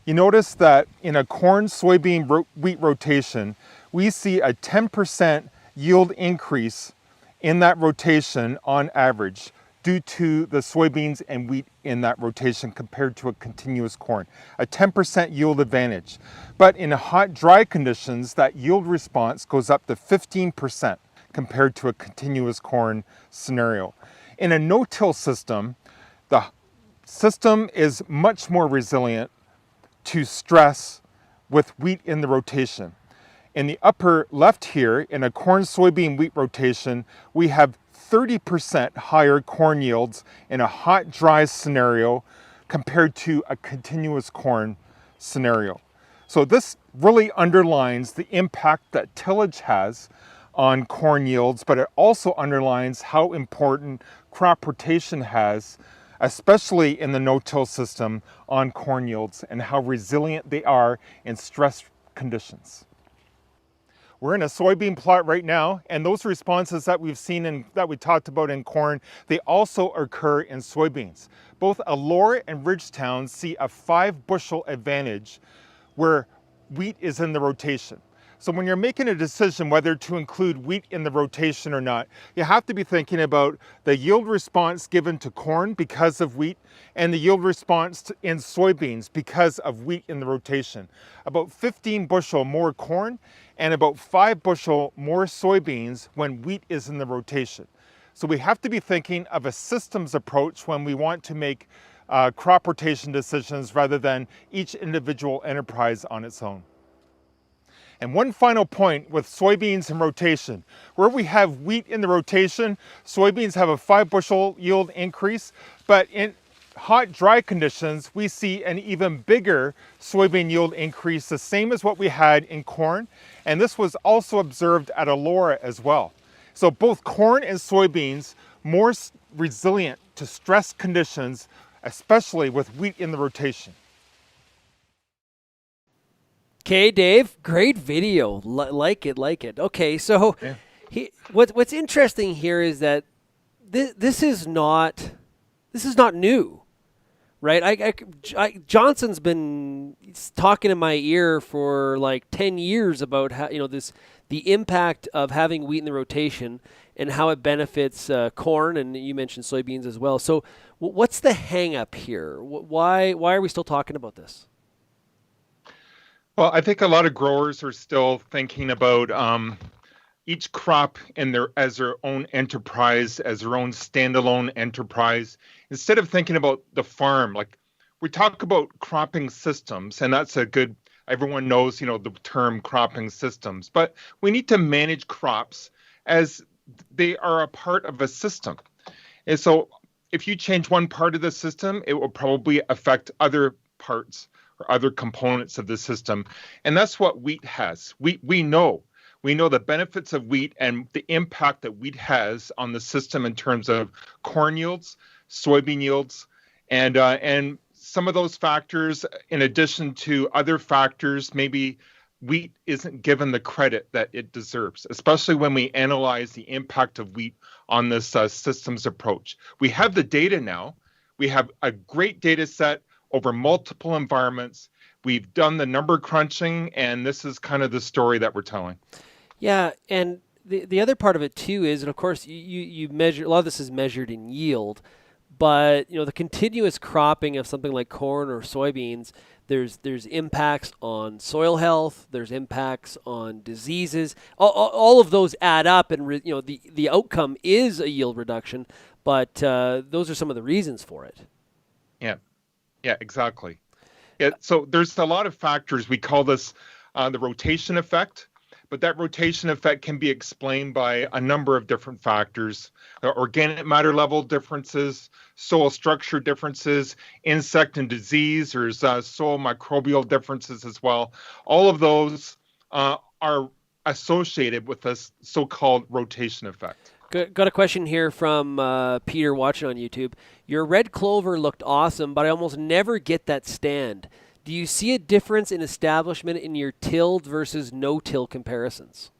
you notice that in a corn soybean wheat rotation, we see a 10% yield increase in that rotation on average due to the soybeans and wheat in that rotation compared to a continuous corn, a 10% yield advantage. But in hot, dry conditions, that yield response goes up to 15% compared to a continuous corn scenario. In a no-till system, the system is much more resilient to stress with wheat in the rotation. In the upper left here, in a corn soybean wheat rotation, we have 30% higher corn yields in a hot, dry scenario compared to a continuous corn scenario. So this really underlines the impact that tillage has on corn yields, but it also underlines how important crop rotation has, especially in the no-till system, on corn yields and how resilient they are in stress conditions. We're in a soybean plot right now, and those responses that we've seen and that we talked about in corn, they also occur in soybeans. Both Elora and Ridgetown see a 5 bushel advantage where wheat is in the rotation. So when you're making a decision whether to include wheat in the rotation or not, you have to be thinking about the yield response given to corn because of wheat and the yield response in soybeans because of wheat in the rotation. About 15 bushel more corn and about 5 bushel more soybeans when wheat is in the rotation. So we have to be thinking of a systems approach when we want to make crop rotation decisions rather than each individual enterprise on its own. And one final point with soybeans in rotation. Where we have wheat in the rotation, soybeans have a 5 bushel yield increase, but in hot, dry conditions, we see an even bigger soybean yield increase, the same as what we had in corn. And this was also observed at Elora as well. So both corn and soybeans more resilient to stress conditions, especially with wheat in the rotation. Okay, Dave, great video. Like it. Okay, so Yeah. what's interesting here is that this is not new, right? Johnson's been talking in my ear for like 10 years about how the impact of having wheat in the rotation and how it benefits corn, and you mentioned soybeans as well. So what's the hang up here? Why are we still talking about this? Well, I think a lot of growers are still thinking about each crop as their own enterprise, as their own standalone enterprise, instead of thinking about the farm. Like we talk about cropping systems, and that's everyone knows, the term cropping systems, but we need to manage crops as they are a part of a system. And so if you change one part of the system, it will probably affect other parts or other components of the system. And that's what wheat has. We know the benefits of wheat and the impact that wheat has on the system in terms of corn yields, soybean yields, and some of those factors, in addition to other factors, maybe wheat isn't given the credit that it deserves, especially when we analyze the impact of wheat on this systems approach. We have the data now. We have a great data set over multiple environments. We've done the number crunching, and this is kind of the story that we're telling. Yeah, and the other part of it too is, and of course you measure, a lot of this is measured in yield, but the continuous cropping of something like corn or soybeans, there's impacts on soil health, there's impacts on diseases. All of those add up, and the outcome is a yield reduction, but those are some of the reasons for it. Yeah, exactly. Yeah, so there's a lot of factors. We call this the rotation effect, but that rotation effect can be explained by a number of different factors: organic matter level differences, soil structure differences, insect and disease. There's soil microbial differences as well. All of those are associated with this so-called rotation effect. Got a question here from Peter watching on YouTube. Your red clover looked awesome, but I almost never get that stand. Do you see a difference in establishment in your tilled versus no-till comparisons?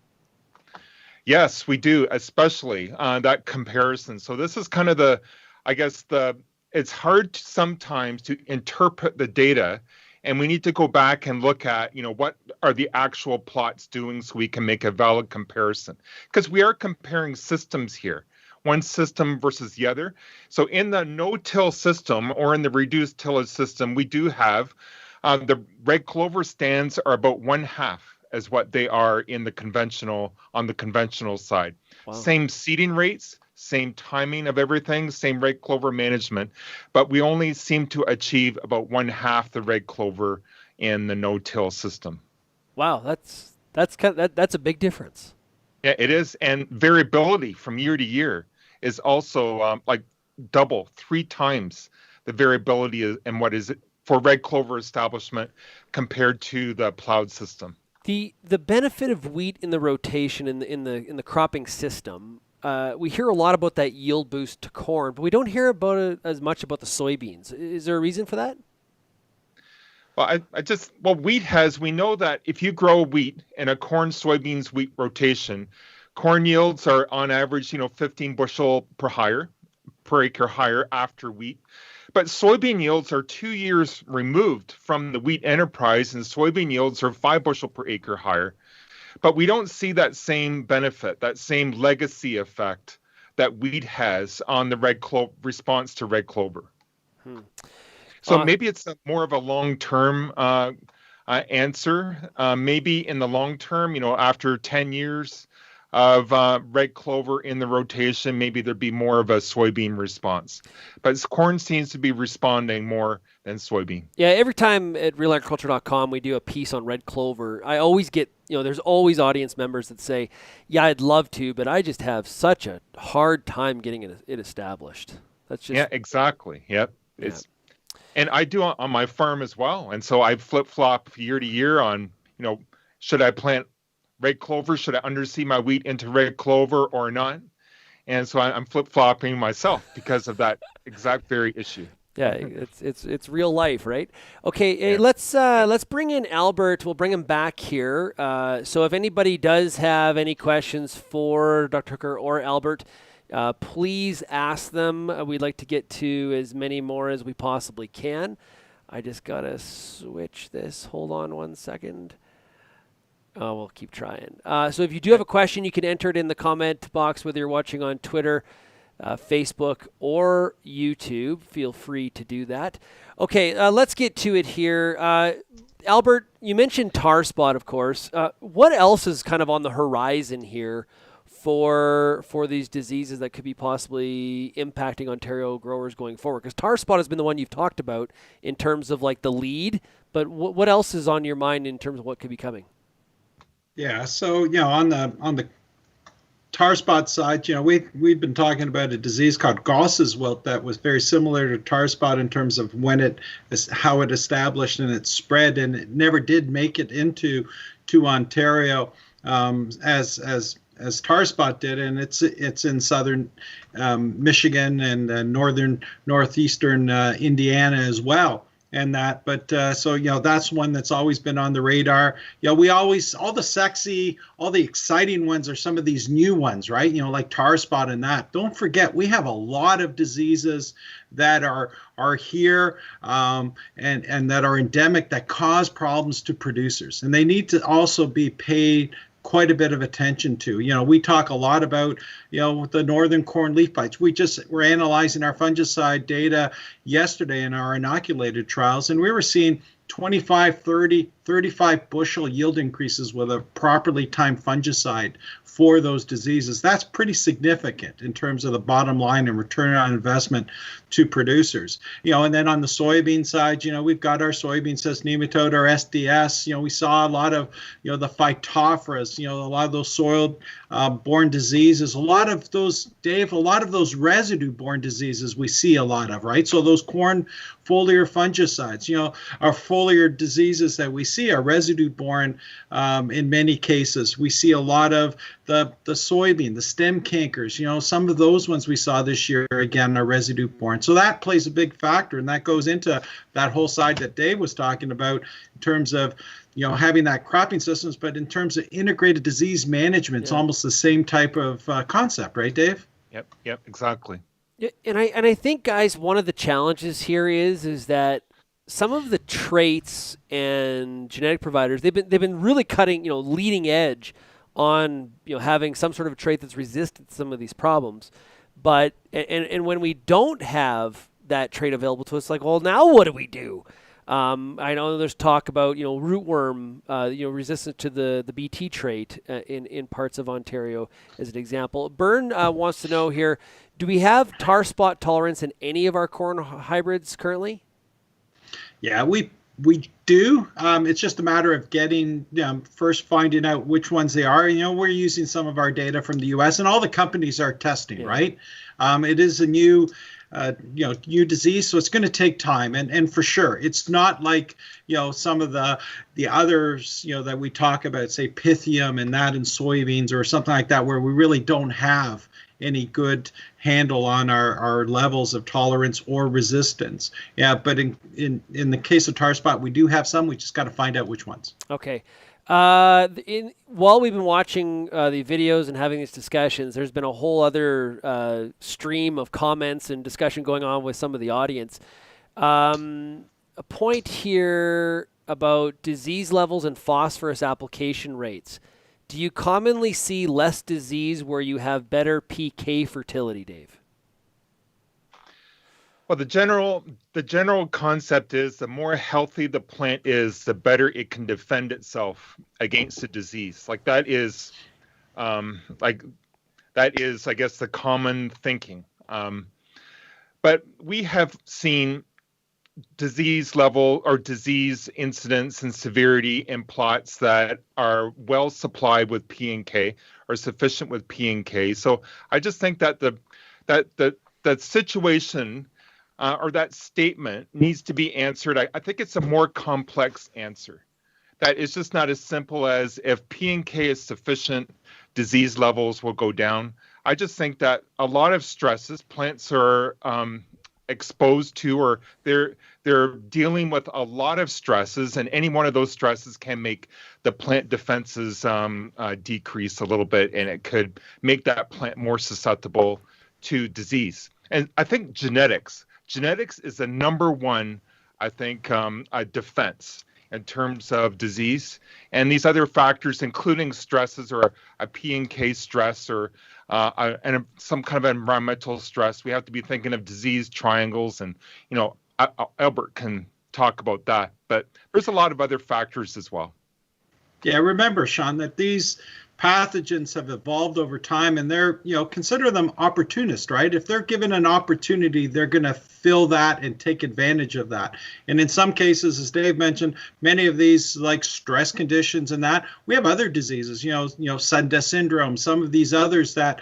Yes, we do, especially that comparison. So this is kind of it's hard sometimes to interpret the data, and we need to go back and look at, what are the actual plots doing so we can make a valid comparison. Because we are comparing systems here, one system versus the other. So in the no-till system or in the reduced tillage system, we do have the red clover stands are about 1/2 as what they are on the conventional side. Wow. Same seeding rates, same timing of everything, same red clover management, but we only seem to achieve about 1/2 the red clover in the no-till system. Wow, that's a big difference. Yeah, it is, and variability from year to year is also like double, 3 times the variability and what is it for red clover establishment compared to the plowed system. The benefit of wheat in the rotation in the cropping system, we hear a lot about that yield boost to corn, but we don't hear about it as much about the soybeans. Is there a reason for that? Well, we know that if you grow wheat in a corn, soybeans, wheat rotation, corn yields are on average, 15 bushel per acre higher after wheat. But soybean yields are 2 years removed from the wheat enterprise, and soybean yields are 5 bushel per acre higher. But we don't see that same benefit, that same legacy effect that wheat has on the response to red clover. So maybe it's more of a long-term answer. Maybe in the long term, after 10 years of red clover in the rotation, maybe there'd be more of a soybean response. But corn seems to be responding more than soybean. Yeah, every time at realagriculture.com we do a piece on red clover, I always get, there's always audience members that say, yeah, I'd love to, but I just have such a hard time getting it established. That's just... Yeah, exactly. Yep. Yeah. And I do on my farm as well. And so I flip-flop year to year on, should I plant red clover? Should I underseed my wheat into red clover or not? And so I'm flip-flopping myself because of that exact very issue. Yeah, it's real life, right? Okay, yeah. Let's bring in Albert. We'll bring him back here. So if anybody does have any questions for Dr. Hooker or Albert, please ask them. We'd like to get to as many more as we possibly can. I just got to switch this. Hold on one second. Oh, we'll keep trying. So if you do have a question, you can enter it in the comment box, whether you're watching on Twitter, Facebook, or YouTube. Feel free to do that. Okay, let's get to it here. Albert, you mentioned tar spot, of course. What else is kind of on the horizon here for these diseases that could be possibly impacting Ontario growers going forward? Because tar spot has been the one you've talked about in terms of like the lead, but what else is on your mind in terms of what could be coming? Yeah, so on the tar spot side, we've been talking about a disease called Goss's wilt that was very similar to tar spot in terms of how it established and it spread, and it never did make it into Ontario as tar spot did, and it's in southern Michigan and northeastern Indiana as well. And that, but so that's one that's always been on the radar. All the exciting ones are some of these new ones, right? Like tar spot and that. Don't forget, we have a lot of diseases that are here and that are endemic that cause problems to producers, and they need to also be paid quite a bit of attention to. We talk a lot about, the northern corn leaf bites. We're analyzing our fungicide data yesterday in our inoculated trials, and we were seeing 25, 30, 35 bushel yield increases with a properly timed fungicide for those diseases. That's pretty significant in terms of the bottom line and return on investment to producers. And then on the soybean side, we've got our soybean cyst nematode, our SDS. We saw a lot of, the phytophoras, a lot of those soil-borne diseases, a lot of those residue-borne diseases we see a lot of, right? So those corn foliar fungicides, our foliar diseases that we see are residue-borne in many cases. We see a lot of the soybean, the stem cankers, some of those ones we saw this year, again, are residue-borne. So that plays a big factor, and that goes into that whole side that Dave was talking about in terms of, having that cropping systems, but in terms of integrated disease management, it's almost the same type of concept, right, Dave? Yep, exactly. Yeah, and I think, guys, one of the challenges here is that some of the traits and genetic providers, they've been really cutting, leading edge on, having some sort of trait that's resistant to some of these problems. But and when we don't have that trait available to us, like, well, now what do we do? I know there's talk about, rootworm, resistant to the BT trait in parts of Ontario as an example. Bern wants to know here, do we have tar spot tolerance in any of our corn hybrids currently? Yeah, we do. It's just a matter of getting, first finding out which ones they are. We're using some of our data from the U.S. and all the companies are testing, right? It is a new new disease. So it's going to take time, and for sure, it's not like some of the others that we talk about, say Pythium and that in soybeans or something like that, where we really don't have any good handle on our levels of tolerance or resistance. Yeah, but in the case of tar spot, we do have some. We just got to find out which ones. Okay. While we've been watching the videos and having these discussions, there's been a whole other stream of comments and discussion going on with some of the audience. A point here about disease levels and phosphorus application rates. Do you commonly see less disease where you have better PK fertility, Dave? Well, the general concept is the more healthy the plant is, the better it can defend itself against a disease. That is, I guess, the common thinking. But we have seen disease level or disease incidence and severity in plots that are well supplied with P and K or sufficient with P and K. So I just think that the situation or that statement needs to be answered. I think it's a more complex answer. That it's just not as simple as if P and K is sufficient, disease levels will go down. I just think that a lot of stresses plants are exposed to, or they're dealing with a lot of stresses, and any one of those stresses can make the plant defenses decrease a little bit, and it could make that plant more susceptible to disease. And I think genetics is the number one, I think, defense in terms of disease. And these other factors, including stresses or a P and K stress or and some kind of environmental stress, we have to be thinking of disease triangles. And, Albert can talk about that. But there's a lot of other factors as well. Yeah, remember, Shaun, that these pathogens have evolved over time, and they're, consider them opportunist, right? If they're given an opportunity, they're going to fill that and take advantage of that. And in some cases, as Dave mentioned, many of these, like stress conditions and that, we have other diseases, Sunda syndrome, some of these others that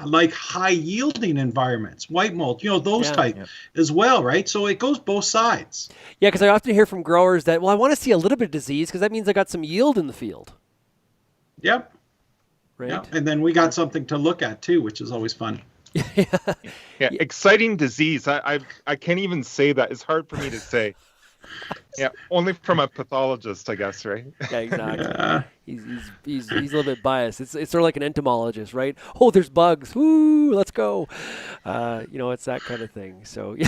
like high yielding environments, white mold, those type as well, right? So it goes both sides. Yeah, because I often hear from growers that, well, I want to see a little bit of disease because that means I got some yield in the field. Yep. Right. Yeah. And then we got something to look at too, which is always fun. Yeah, exciting disease. I can't even say that. It's hard for me to say. Yeah, only from a pathologist, I guess, right? Yeah, exactly. Yeah. He's a little bit biased. It's sort of like an entomologist, right? Oh, there's bugs. Woo, let's go. It's that kind of thing. So yeah,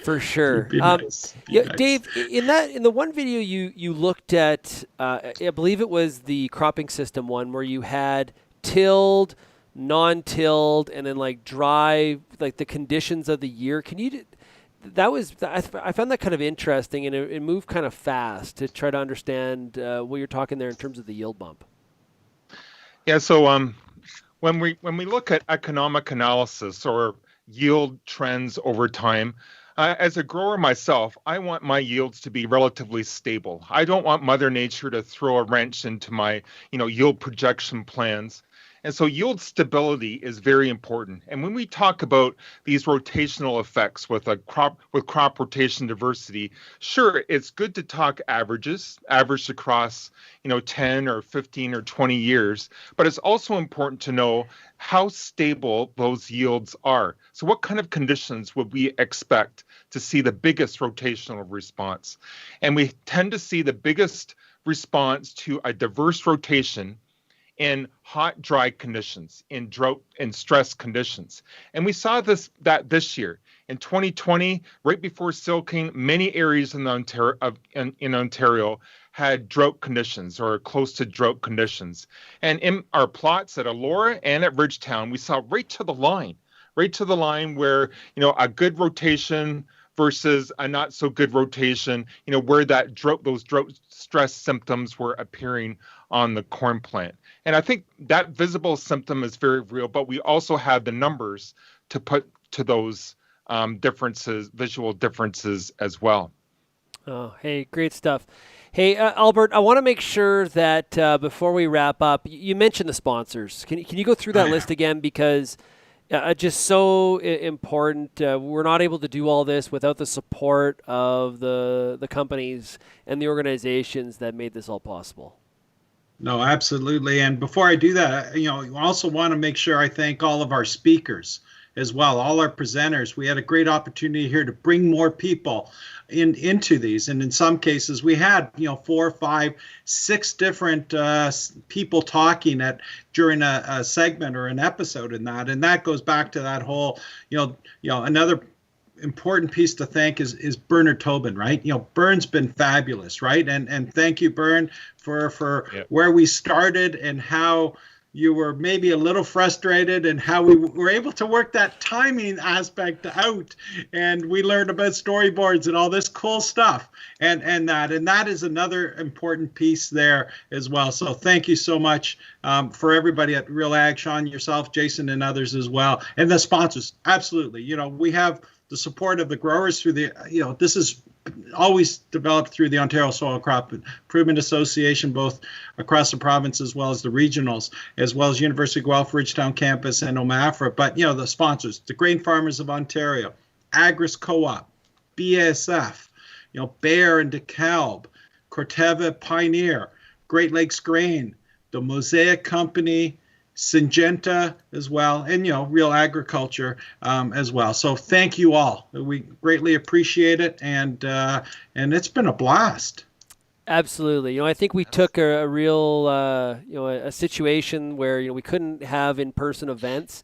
for sure. Nice. Nice. Dave, in the one video you looked at, I believe it was the cropping system one where you had tilled, non-tilled, and then like dry, like the conditions of the year. I found that kind of interesting, and it moved kind of fast to try to understand what you're talking there in terms of the yield bump. Yeah. So when we look at economic analysis or yield trends over time, as a grower myself, I want my yields to be relatively stable. I don't want Mother Nature to throw a wrench into my yield projection plans. And so yield stability is very important. And when we talk about these rotational effects with crop rotation diversity, sure, it's good to talk averaged across 10 or 15 or 20 years, but it's also important to know how stable those yields are. So what kind of conditions would we expect to see the biggest rotational response? And we tend to see the biggest response to a diverse rotation in hot, dry conditions, in drought and stress conditions. And we saw this year. In 2020, right before silking, many areas in Ontario had drought conditions or close to drought conditions. And in our plots at Elora and at Ridgetown, we saw right to the line where, a good rotation versus a not so good rotation, where those drought stress symptoms were appearing on the corn plant. And I think that visible symptom is very real, but we also have the numbers to put to those visual differences as well. Oh, hey, great stuff. Hey, Albert, I want to make sure that before we wrap up, you mentioned the sponsors. Can you go through that list again? Because Just so important. We're not able to do all this without the support of the companies and the organizations that made this all possible. No, absolutely. And before I do that, I also want to make sure I thank all of our speakers as well, all our presenters. We had a great opportunity here to bring more people into these, and in some cases we had 4, 5, 6 different people talking during a segment or an episode in that, and that goes back to that whole another important piece to thank is Bernard Tobin, right? Bern's been fabulous, right? And thank you, Bern, for Yep. where we started and how you were maybe a little frustrated and how we were able to work that timing aspect out. And we learned about storyboards and all this cool stuff. And that is another important piece there as well. So thank you so much for everybody at RealAg, Shaun, yourself, Jason, and others as well. And the sponsors, absolutely. We have the support of the growers through this is always developed through the Ontario Soil Crop Improvement Association, both across the province as well as the regionals, as well as University of Guelph, Ridgetown campus, and OMAFRA. But, the sponsors, the Grain Farmers of Ontario, Agris Co-op, BASF, Bayer and DeKalb, Corteva Pioneer, Great Lakes Grain, the Mosaic Company, Syngenta as well, and Real Agriculture as well. So thank you all. We greatly appreciate it, and it's been a blast. Absolutely. I think we took a real a situation where we couldn't have in-person events,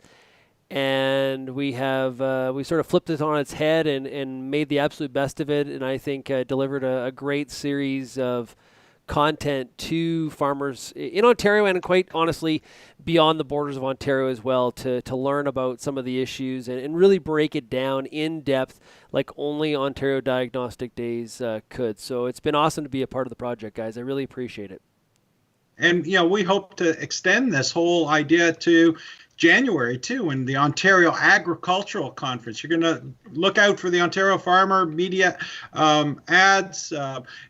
and we sort of flipped it on its head and made the absolute best of it, and I think delivered a great series of content to farmers in Ontario and quite honestly beyond the borders of Ontario as well, to learn about some of the issues and really break it down in depth like only Ontario Diagnostic Days could. So it's been awesome to be a part of the project, guys. I really appreciate it. And we hope to extend this whole idea to January too, in the Ontario Agricultural Conference. You're going to look out for the Ontario Farmer Media ads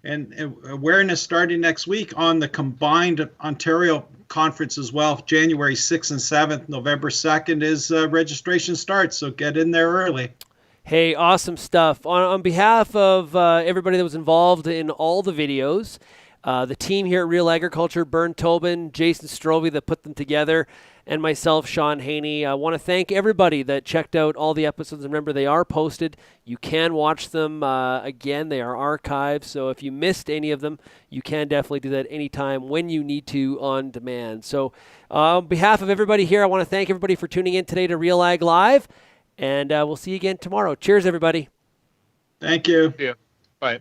and awareness starting next week on the combined Ontario Conference as well. January 6th and 7th, November 2nd is registration starts, so get in there early. Hey, awesome stuff. On behalf of everybody that was involved in all the videos, the team here at Real Agriculture, Bern Tobin, Jason Strobe that put them together, and myself, Shaun Haney. I want to thank everybody that checked out all the episodes. Remember, they are posted. You can watch them again. They are archived, so if you missed any of them, you can definitely do that anytime when you need to on demand. So on behalf of everybody here, I want to thank everybody for tuning in today to Real Ag Live, and we'll see you again tomorrow. Cheers, everybody. Thank you. Yeah. Bye.